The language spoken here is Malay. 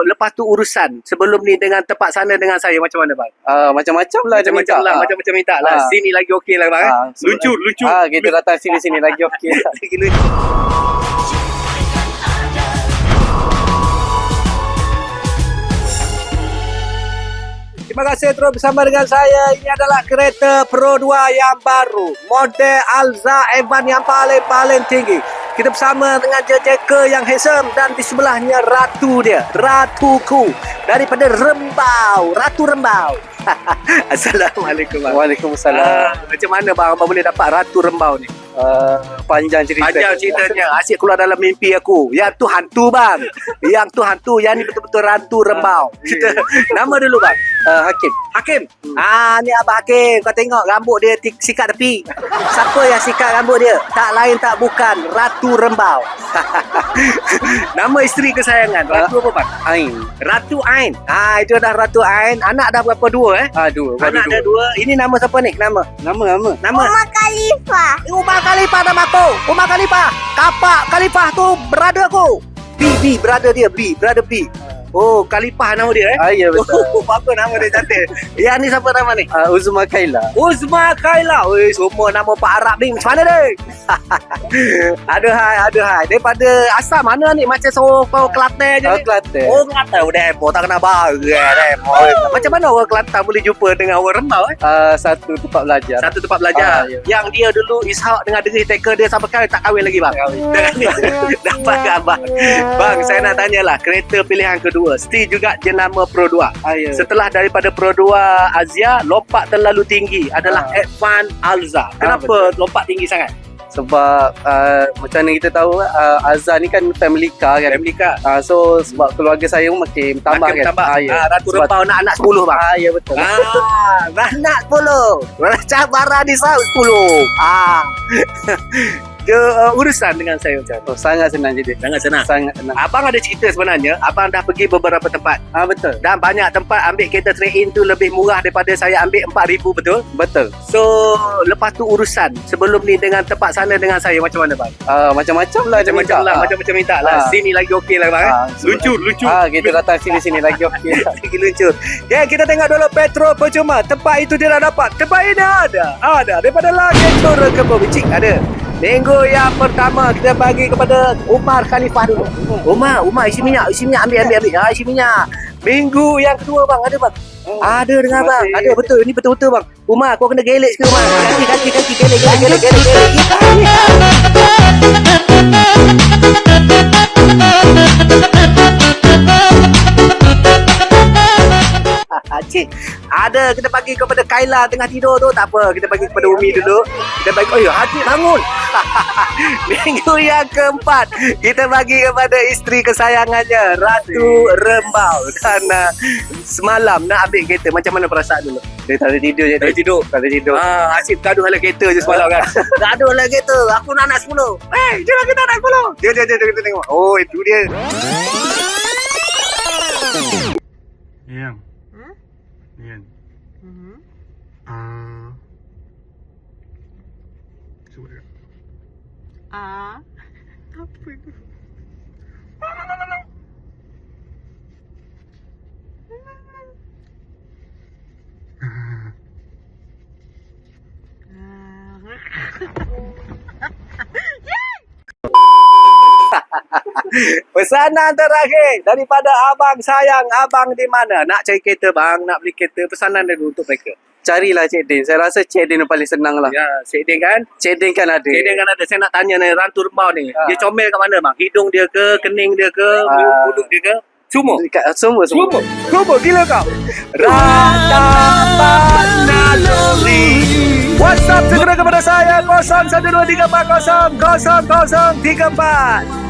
lepas tu urusan sebelum ni dengan tempat sana dengan saya macam mana bang? Macam-macam lah dia minta. Macam-macam minta lah. Sini lagi okey lah bang. Lucu. Kita datang sini lagi okey. Lagi lucu. Terima kasih terus bersama dengan saya. Ini adalah kereta Pro 2 yang baru, model Alza Evan yang paling tinggi. Kita bersama dengan jejaka yang handsome dan di sebelahnya ratu dia, ratuku daripada Rembau, Ratu Rembau. Assalamualaikum bang. Waalaikumsalam. Macam mana bang abang boleh dapat Ratu Rembau ni? Panjang ceritanya. Asyik keluar dalam mimpi aku. Yang tu hantu bang. Yang tu hantu. Yang ni betul-betul Ratu Rembau. Nama dulu bang. Hakim. Ni Abang Hakim. Kau tengok rambut dia sikat tepi. Siapa yang sikat rambut dia? Tak lain tak bukan Ratu Rembau. Nama isteri kesayangan Ratu apa bang? Ain. Ratu Ain. Itu dah Ratu Ain. Anak dah berapa? Dua Dua. Anak dah dua. Ini nama siapa ni? Nama. Umar Khalifah. Umar Khalifah nama aku. Umar Khalifah. Kapak Khalifah tu brother aku. B, brother dia. Brother B. Oh, Khalifah nama dia Ya betul. Bagus nama dia cantik. Yang ni siapa nama ni? Uzma Kaila. Uzma Kaila. Oi, semua nama Pak Arab ni. Macam mana dia? Aduh hai. Daripada asal mana ni? Macam kau Kelantan je ni? Kelantan. Oh, Kelantan. Demo tak kena bau. Macam mana orang Kelantan boleh jumpa dengan orang Rembau Satu tempat belajar. Ya. Yang dia dulu Ishak dengan diri taker dia sampai kahwin tak kahwin lagi bang. Dapat ke abang? Bang, saya nak tanyalah kereta pilihan kedua. Still juga jenama Pro 2. Ya. Setelah daripada Pro 2 Azia lompat terlalu tinggi adalah Advan Alza. Kenapa lompat tinggi sangat? Sebab macam mana kita tahu Azza ni kan family car kan. So sebab keluarga saya pun makin bertambah kan. Ratu Rembau nak anak 10 bang. Ya betul. Anak 10. Cabaran di 10. Urusan dengan saya macam mana? Sangat senang je dia. Sangat senang. Abang ada cerita sebenarnya. Abang dah pergi beberapa tempat. Betul. Dan banyak tempat ambil kereta trade-in tu lebih murah daripada saya ambil 4,000, betul? Betul. So lepas tu urusan sebelum ni dengan tempat sana dengan saya macam mana bang? Macam-macam lah dia minta. Macam-macam minta lah. Sini lagi okey lah bang. Lucu. Kita datang sini lagi okey. Lagi lucu. Kita tengok dulu petrol percuma. Tempat itu dia dah dapat. Tempat ini ada daripada lagi turun ke Bicik ada. Minggu yang pertama kita bagi kepada Umar Khalifah dulu. Umar isi minyak ambil. Isi minyak. Minggu yang kedua bang ada bang. Ada dengan bang. Ada betul. Ini betul-betul bang. Umar kau kena gelek sikit Umar. Kaki gelek. Cik, ada kita bagi kepada Kaila tengah tidur tu tak apa, kita bagi kepada Umi dulu. Kita bagi Hadik bangun. Minggu yang keempat kita bagi kepada isteri kesayangannya Ratu Rembau. Dan semalam nak ambil kereta, macam mana perasaan dulu? Dia tak ada tidur je. Tak ada tidur. Asyik gaduh dalam kereta je semalam kan. Gaduh dalam kereta. Aku nak anak 10. Jom kita nak 10. Dia kita tengok. Oh, itu dia. Yang. Cuba dia. Apa itu? Pesanan terakhir daripada abang sayang. Abang di mana? Nak cari kereta bang, nak beli kereta. Pesanan dia dulu untuk mereka. Carilah Cik Din. Saya rasa Cik Din yang paling senang lah. Ya, Cik Din kan? Cik Din kan ada. Saya nak tanya ni, Ratu Rembau ni. Dia comel kat mana bang? Hidung dia ke? Kening dia ke? Mulut dia ke? Semua? Semua gila kau. Ratapan naluri. WhatsApp segera kepada saya 0123400034.